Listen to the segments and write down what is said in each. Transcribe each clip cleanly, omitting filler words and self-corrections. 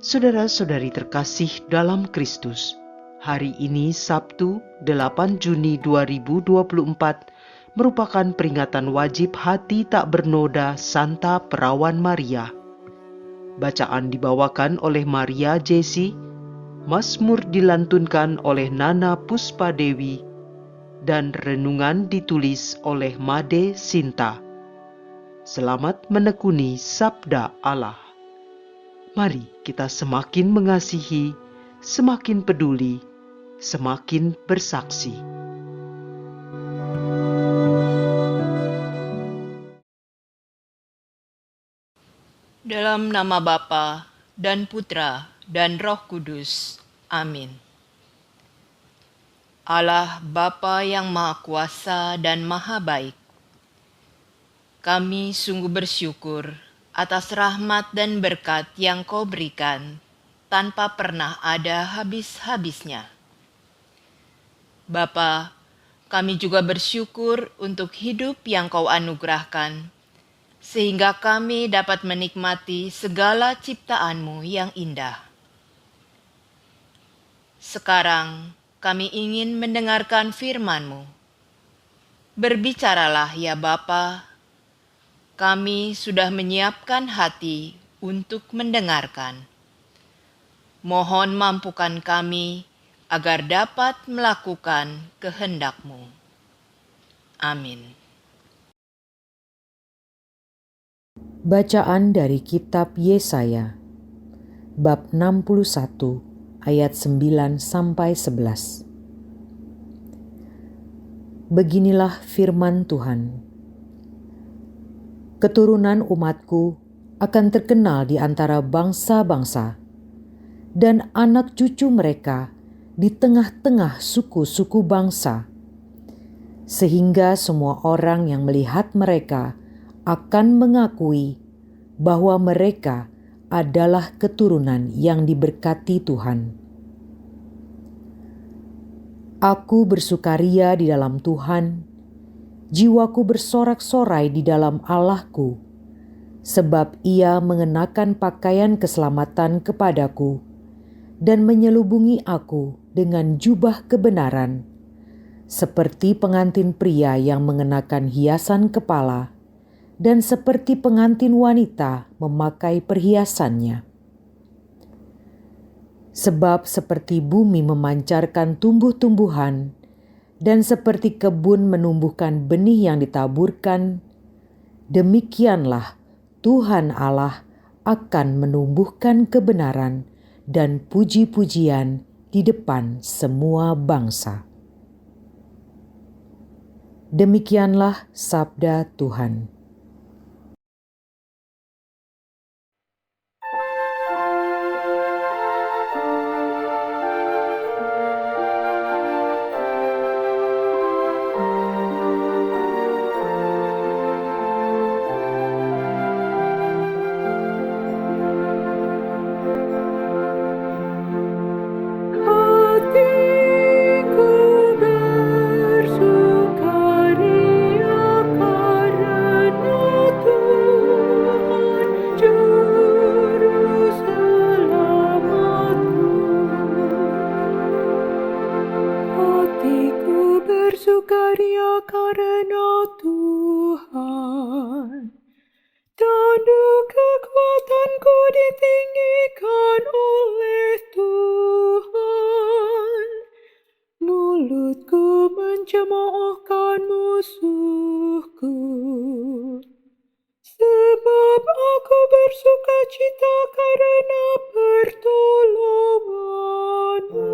Saudara-saudari terkasih dalam Kristus, hari ini Sabtu 8 Juni 2024 merupakan peringatan wajib hati tak bernoda Santa Perawan Maria. Bacaan dibawakan oleh Maria Jesi, Mazmur dilantunkan oleh Nana Puspadewi, dan renungan ditulis oleh Made Sinta. Selamat menekuni Sabda Allah. Mari kita semakin mengasihi, semakin peduli, semakin bersaksi. Dalam nama Bapa dan Putra dan Roh Kudus. Amin. Allah Bapa yang Maha Kuasa dan Maha Baik, kami sungguh bersyukur atas rahmat dan berkat yang Kau berikan tanpa pernah ada habis-habisnya. Bapa, kami juga bersyukur untuk hidup yang Kau anugerahkan, sehingga kami dapat menikmati segala ciptaan-Mu yang indah. Sekarang kami ingin mendengarkan firman-Mu. Berbicaralah ya Bapa, kami sudah menyiapkan hati untuk mendengarkan. Mohon mampukan kami agar dapat melakukan kehendak-Mu. Amin. Bacaan dari kitab Yesaya, bab 61, ayat 9-11. Beginilah firman Tuhan. Keturunan umatku akan terkenal di antara bangsa-bangsa, dan anak cucu mereka di tengah-tengah suku-suku bangsa, sehingga semua orang yang melihat mereka akan mengakui bahwa mereka adalah keturunan yang diberkati Tuhan. Aku bersukaria di dalam Tuhan, jiwaku bersorak-sorai di dalam Allahku, sebab Ia mengenakan pakaian keselamatan kepadaku dan menyelubungi aku dengan jubah kebenaran, seperti pengantin pria yang mengenakan hiasan kepala, dan seperti pengantin wanita memakai perhiasannya. Sebab seperti bumi memancarkan tumbuh-tumbuhan, dan seperti kebun menumbuhkan benih yang ditaburkan, demikianlah Tuhan Allah akan menumbuhkan kebenaran dan puji-pujian di depan semua bangsa. Demikianlah sabda Tuhan. Bersukaria karena Tuhan, tanda kekuatanku ditinggikan oleh Tuhan. Mulutku mencemoohkan musuhku, sebab aku bersukacita karena pertolonganmu.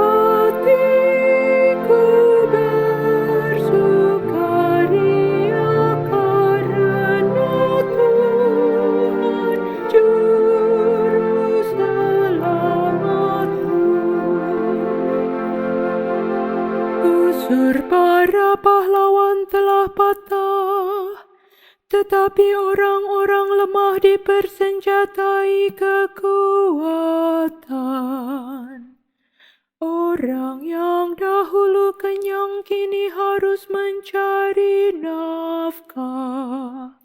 Hatiku bersukaria karena Tuhan, Juru Selamatku. Usur para pahlawan telah patah, tetapi orang-orang lemah dipersenjatai kekuatan. Orang yang dahulu kenyang kini harus mencari nafkah.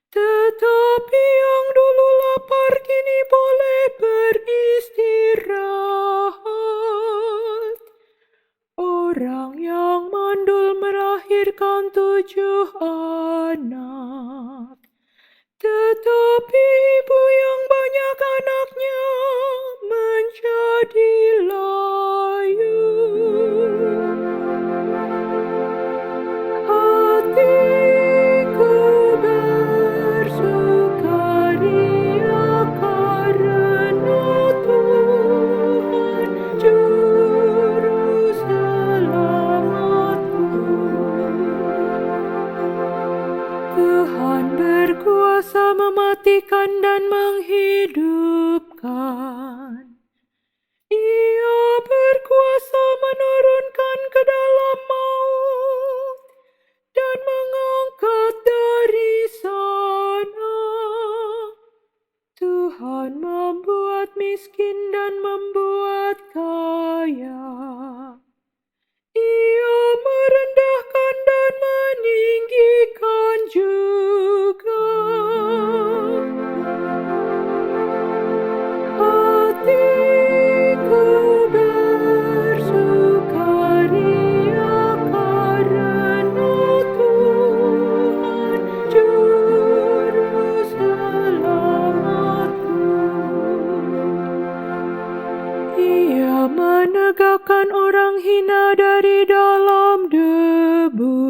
Tetapi yang dulu lapar kini boleh beristirahat. Orang yang mandul melahirkan 7 anak. Tetapi ibu yang banyak anaknya menjadi layu. Hatiku bersukaria karena Tuhan Juru Selamatku. Tuhan berkuasa mematikan dan menghidupkan. Ia berkuasa menurunkan ke dalam maut dan mengangkat dari sana. Tuhan membuat miskin dan membuat kaya. Ia merendahkan dan meninggikan juga. Hatiku bersukaria karena Tuhan Juru Selamatku. Ia menegakkan orang hina dari dalam debu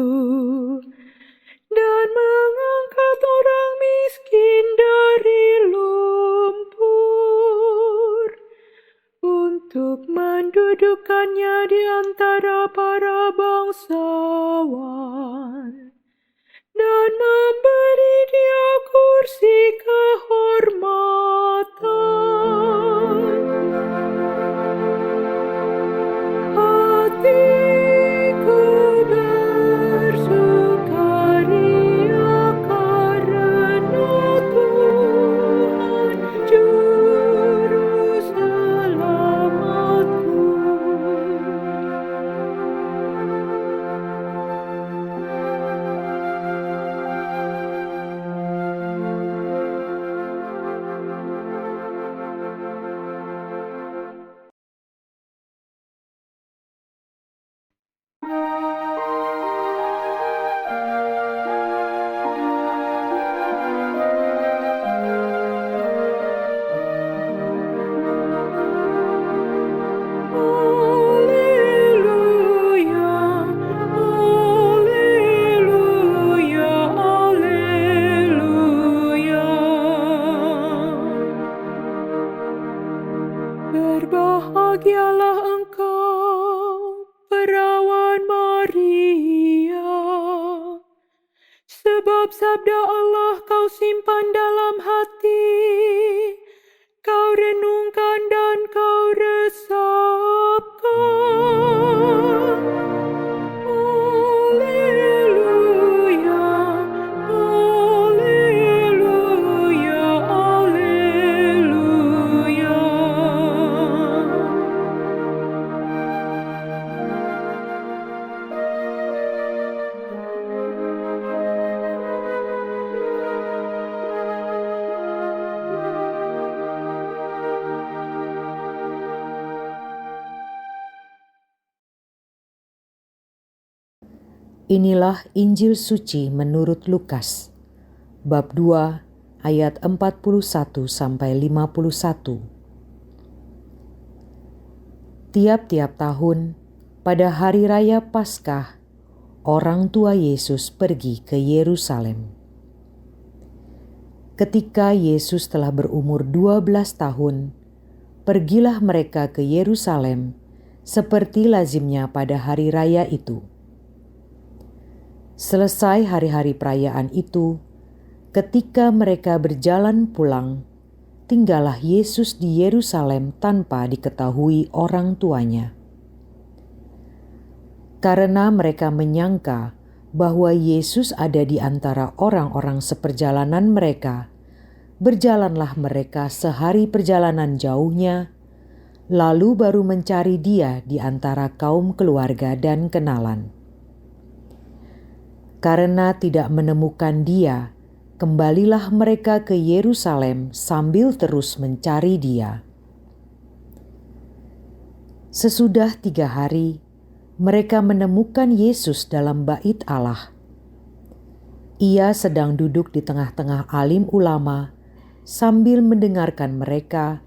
dan mengangkat orang miskin dari lumpur untuk mendudukkannya di antara para bangsawan dan memberi dia kursi kehormatan. Hatiku bersukaria karena Tuhan Juru Selamatku. Alleluia, alleluia, alleluia. Berbahagialah engkau, perawan Maria, sebab sabda Allah kau simpan dalam hati, kau renungkan dan kau resapkan. Alleluia, alleluia, alleluia. Inilah Injil suci menurut Lukas, bab 2 ayat 41 sampai 51. Tiap-tiap tahun pada hari raya Paskah, orang tua Yesus pergi ke Yerusalem. Ketika Yesus telah berumur 12 tahun, pergilah mereka ke Yerusalem seperti lazimnya pada hari raya itu. Selesai hari-hari perayaan itu, ketika mereka berjalan pulang, tinggallah Yesus di Yerusalem tanpa diketahui orang tuanya. Karena mereka menyangka bahwa Yesus ada di antara orang-orang seperjalanan mereka, berjalanlah mereka sehari perjalanan jauhnya, lalu baru mencari Dia di antara kaum keluarga dan kenalan. Karena tidak menemukan Dia, kembalilah mereka ke Yerusalem sambil terus mencari Dia. Sesudah 3 hari, mereka menemukan Yesus dalam bait Allah. Ia sedang duduk di tengah-tengah alim ulama sambil mendengarkan mereka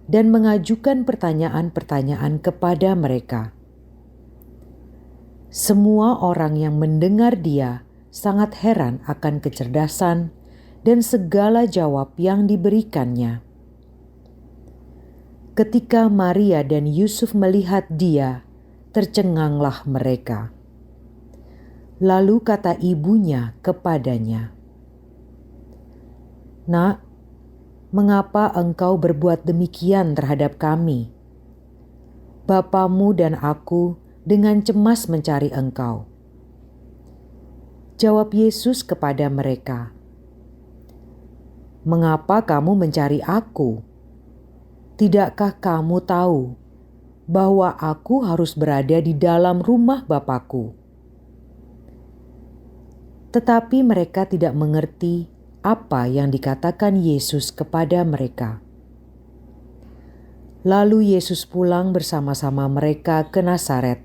dan mengajukan pertanyaan-pertanyaan kepada mereka. Semua orang yang mendengar Dia sangat heran akan kecerdasan dan segala jawab yang diberikannya. Ketika Maria dan Yusuf melihat Dia, tercenganglah mereka. Lalu kata ibunya kepadanya, "Nak, mengapa engkau berbuat demikian terhadap kami? Bapamu dan aku dengan cemas mencari engkau." Jawab Yesus kepada mereka, "Mengapa kamu mencari aku? Tidakkah kamu tahu bahwa aku harus berada di dalam rumah Bapakku?" Tetapi mereka tidak mengerti apa yang dikatakan Yesus kepada mereka. Lalu Yesus pulang bersama-sama mereka ke Nazaret,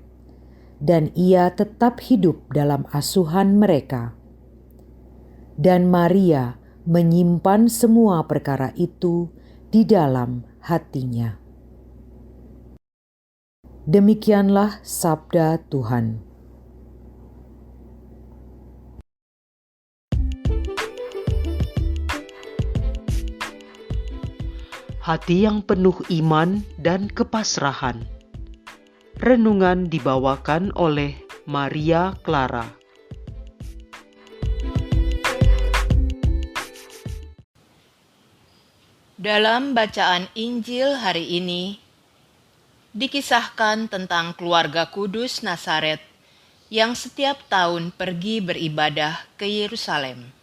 dan Ia tetap hidup dalam asuhan mereka. Dan Maria menyimpan semua perkara itu di dalam hatinya. Demikianlah sabda Tuhan. Hati yang penuh iman dan kepasrahan. Renungan dibawakan oleh Maria Clara. Dalam bacaan Injil hari ini, dikisahkan tentang keluarga kudus Nazaret yang setiap tahun pergi beribadah ke Yerusalem.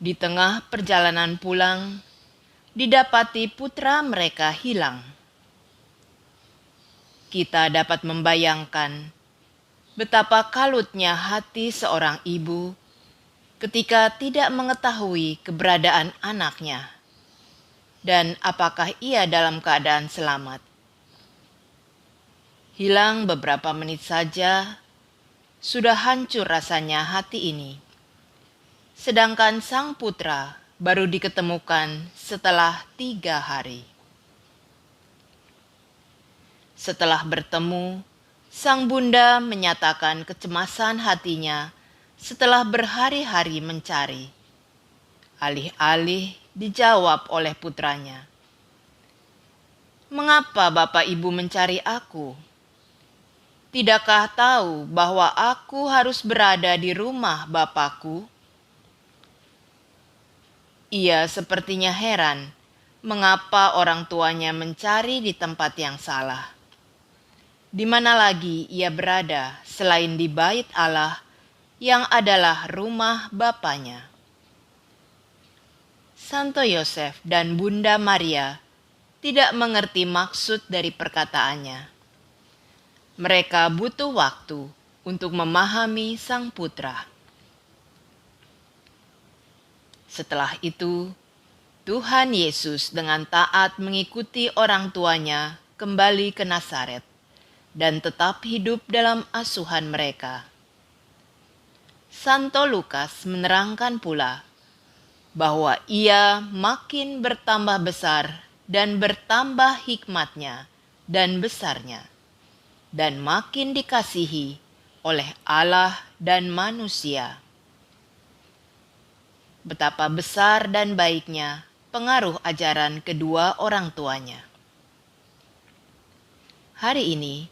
Di tengah perjalanan pulang, didapati putra mereka hilang. Kita dapat membayangkan betapa kalutnya hati seorang ibu ketika tidak mengetahui keberadaan anaknya dan apakah ia dalam keadaan selamat. Hilang beberapa menit saja, sudah hancur rasanya hati ini. Sedangkan sang putra baru diketemukan setelah 3 hari. Setelah bertemu, sang bunda menyatakan kecemasan hatinya setelah berhari-hari mencari. Alih-alih dijawab oleh putranya, "Mengapa Bapak Ibu mencari aku? Tidakkah tahu bahwa aku harus berada di rumah Bapakku?" Ia sepertinya heran mengapa orang tuanya mencari di tempat yang salah. Di mana lagi ia berada selain di bait Allah yang adalah rumah Bapanya. Santo Yosef dan Bunda Maria tidak mengerti maksud dari perkataannya. Mereka butuh waktu untuk memahami sang putra. Setelah itu, Tuhan Yesus dengan taat mengikuti orang tuanya kembali ke Nazaret dan tetap hidup dalam asuhan mereka. Santo Lukas menerangkan pula bahwa ia makin bertambah besar dan bertambah hikmatnya dan besarnya, dan makin dikasihi oleh Allah dan manusia. Betapa besar dan baiknya pengaruh ajaran kedua orang tuanya. Hari ini,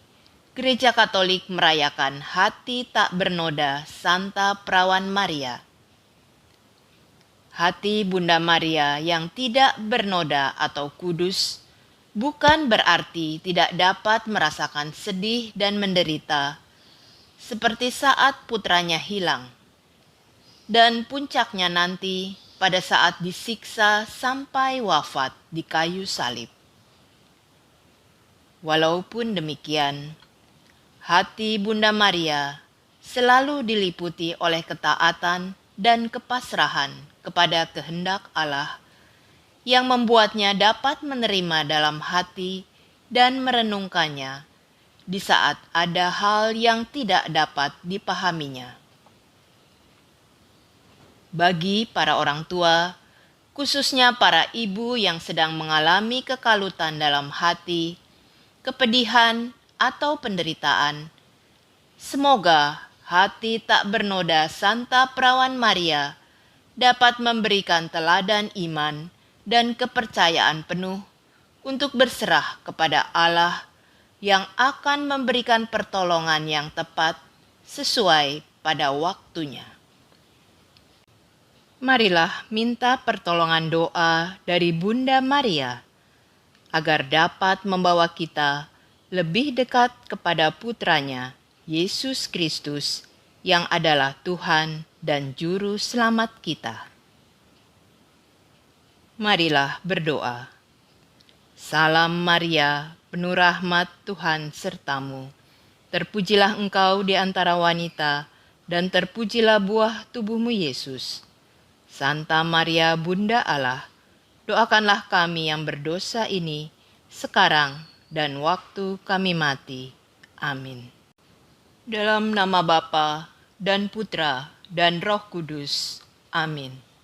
Gereja Katolik merayakan Hati Tak Bernoda Santa Perawan Maria. Hati Bunda Maria yang tidak bernoda atau kudus bukan berarti tidak dapat merasakan sedih dan menderita seperti saat putranya hilang. Dan puncaknya nanti pada saat disiksa sampai wafat di kayu salib. Walaupun demikian, hati Bunda Maria selalu diliputi oleh ketaatan dan kepasrahan kepada kehendak Allah yang membuatnya dapat menerima dalam hati dan merenungkannya di saat ada hal yang tidak dapat dipahaminya. Bagi para orang tua, khususnya para ibu yang sedang mengalami kekalutan dalam hati, kepedihan, atau penderitaan, semoga hati tak bernoda Santa Perawan Maria dapat memberikan teladan iman dan kepercayaan penuh untuk berserah kepada Allah yang akan memberikan pertolongan yang tepat sesuai pada waktunya. Marilah minta pertolongan doa dari Bunda Maria agar dapat membawa kita lebih dekat kepada putranya, Yesus Kristus, yang adalah Tuhan dan Juru Selamat kita. Marilah berdoa. Salam Maria, penuh rahmat Tuhan sertamu. Terpujilah engkau di antara wanita, dan terpujilah buah tubuhmu Yesus. Santa Maria Bunda Allah, doakanlah kami yang berdosa ini, sekarang dan waktu kami mati. Amin. Dalam nama Bapa dan Putra dan Roh Kudus. Amin.